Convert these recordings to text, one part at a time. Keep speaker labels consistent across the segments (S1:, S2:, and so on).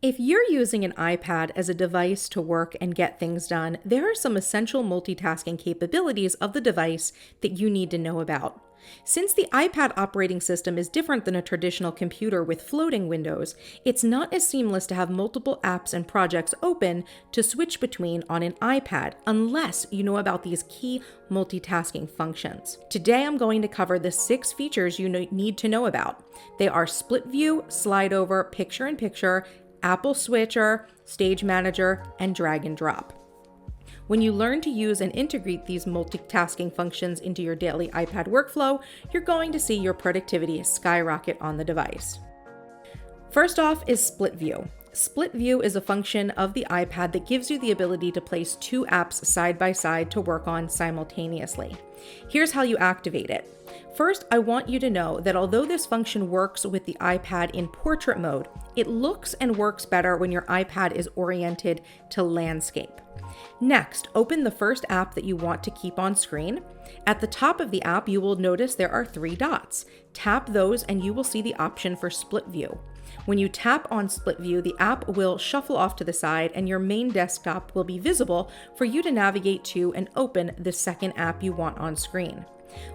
S1: If you're using an iPad as a device to work and get things done, there are some essential multitasking capabilities of the device that you need to know about. Since the iPad operating system is different than a traditional computer with floating windows, it's not as seamless to have multiple apps and projects open to switch between on an iPad unless you know about these key multitasking functions. Today I'm going to cover the 6 features you need to know about. They are split view, slide over, picture in picture, Apple Switcher, Stage Manager, and drag and drop. When you learn to use and integrate these multitasking functions into your daily iPad workflow, you're going to see your productivity skyrocket on the device. First off is split view. Split view is a function of the iPad that gives you the ability to place 2 apps side by side to work on simultaneously. Here's how you activate it. First, I want you to know that although this function works with the iPad in portrait mode, it looks and works better when your iPad is oriented to landscape. Next, open the first app that you want to keep on screen. At the top of the app, you will notice there are 3 dots. Tap those and you will see the option for split view. When you tap on split view, the app will shuffle off to the side and your main desktop will be visible for you to navigate to and open the second app you want on screen.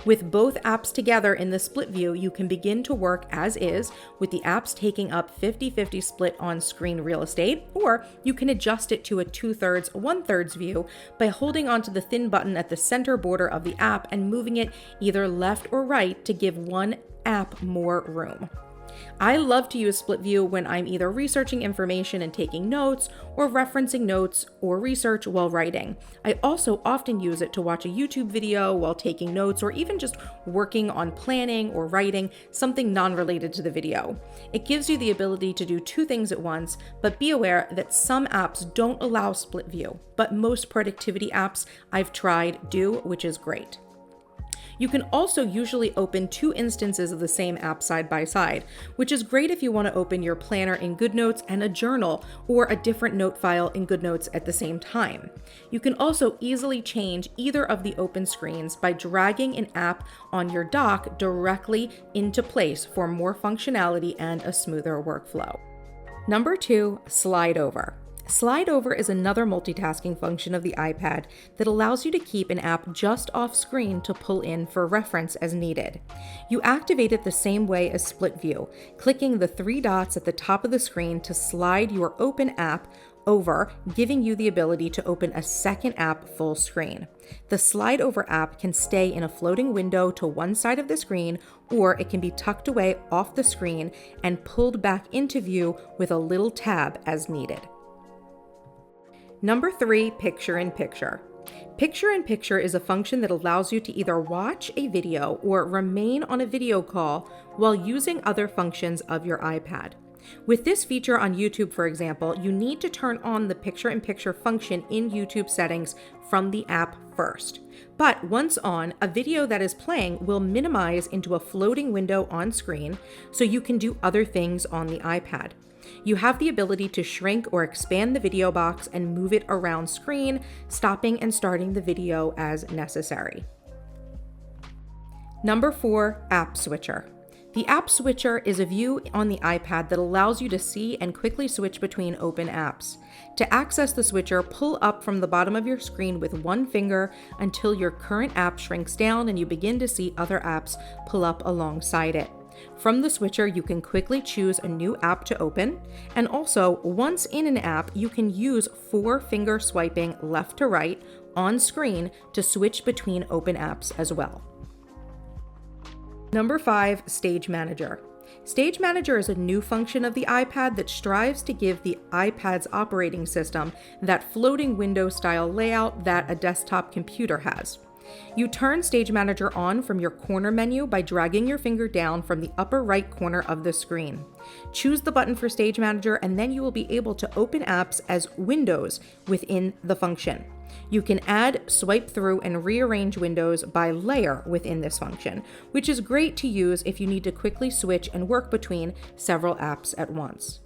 S1: With both apps together in the split view, you can begin to work as is with the apps taking up 50-50 split on screen real estate, or you can adjust it to a 2/3, 1/3 view by holding onto the thin button at the center border of the app and moving it either left or right to give one app more room. I love to use split view when I'm either researching information and taking notes or referencing notes or research while writing. I also often use it to watch a YouTube video while taking notes or even just working on planning or writing something non-related to the video. It gives you the ability to do 2 things at once, but be aware that some apps don't allow split view, but most productivity apps I've tried do, which is great. You can also usually open 2 instances of the same app side by side, which is great if you want to open your planner in GoodNotes and a journal or a different note file in GoodNotes at the same time. You can also easily change either of the open screens by dragging an app on your dock directly into place for more functionality and a smoother workflow. Number 2, slide over. Slide over is another multitasking function of the iPad that allows you to keep an app just off screen to pull in for reference as needed. You activate it the same way as split view, clicking the 3 dots at the top of the screen to slide your open app over, giving you the ability to open a second app full screen. The slide over app can stay in a floating window to one side of the screen, or it can be tucked away off the screen and pulled back into view with a little tab as needed. Number 3, picture in picture. Picture in picture is a function that allows you to either watch a video or remain on a video call while using other functions of your iPad. With this feature on YouTube, for example, you need to turn on the picture in picture function in YouTube settings from the app first. But once on, a video that is playing will minimize into a floating window on screen so you can do other things on the iPad. You have the ability to shrink or expand the video box and move it around screen, stopping and starting the video as necessary. Number 4, App Switcher. The App Switcher is a view on the iPad that allows you to see and quickly switch between open apps. To access the switcher, pull up from the bottom of your screen with one finger until your current app shrinks down and you begin to see other apps pull up alongside it. From the switcher, you can quickly choose a new app to open, and also, once in an app, you can use 4-finger swiping left to right on screen to switch between open apps as well. Number 5, Stage Manager. Stage Manager is a new function of the iPad that strives to give the iPad's operating system that floating window style layout that a desktop computer has. You turn Stage Manager on from your corner menu by dragging your finger down from the upper right corner of the screen. Choose the button for Stage Manager and then you will be able to open apps as windows within the function. You can add, swipe through, and rearrange windows by layer within this function, which is great to use if you need to quickly switch and work between several apps at once.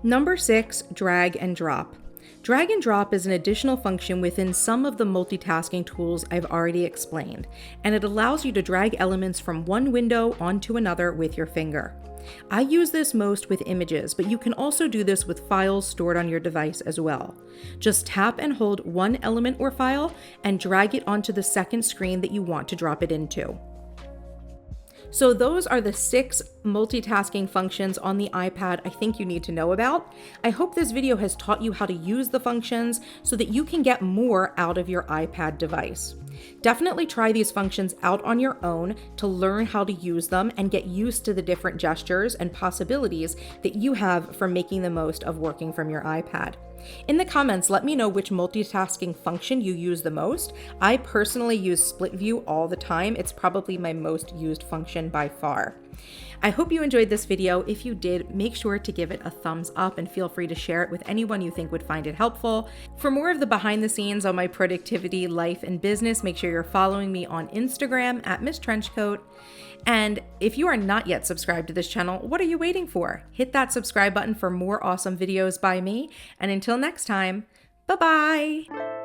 S1: Number 6, drag and drop. Drag and drop is an additional function within some of the multitasking tools I've already explained, and it allows you to drag elements from one window onto another with your finger. I use this most with images, but you can also do this with files stored on your device as well. Just tap and hold one element or file and drag it onto the second screen that you want to drop it into. So those are the 6 multitasking functions on the iPad I think you need to know about. I hope this video has taught you how to use the functions so that you can get more out of your iPad device. Definitely try these functions out on your own to learn how to use them and get used to the different gestures and possibilities that you have for making the most of working from your iPad. In the comments, let me know which multitasking function you use the most. I personally use split view all the time. It's probably my most used function by far. I hope you enjoyed this video. If you did, make sure to give it a thumbs up and feel free to share it with anyone you think would find it helpful. For more of the behind the scenes on my productivity, life, and business, make sure you're following me on Instagram at MissTrenchcoat. And if you are not yet subscribed to this channel, what are you waiting for? Hit that subscribe button for more awesome videos by me. And until next time, bye-bye.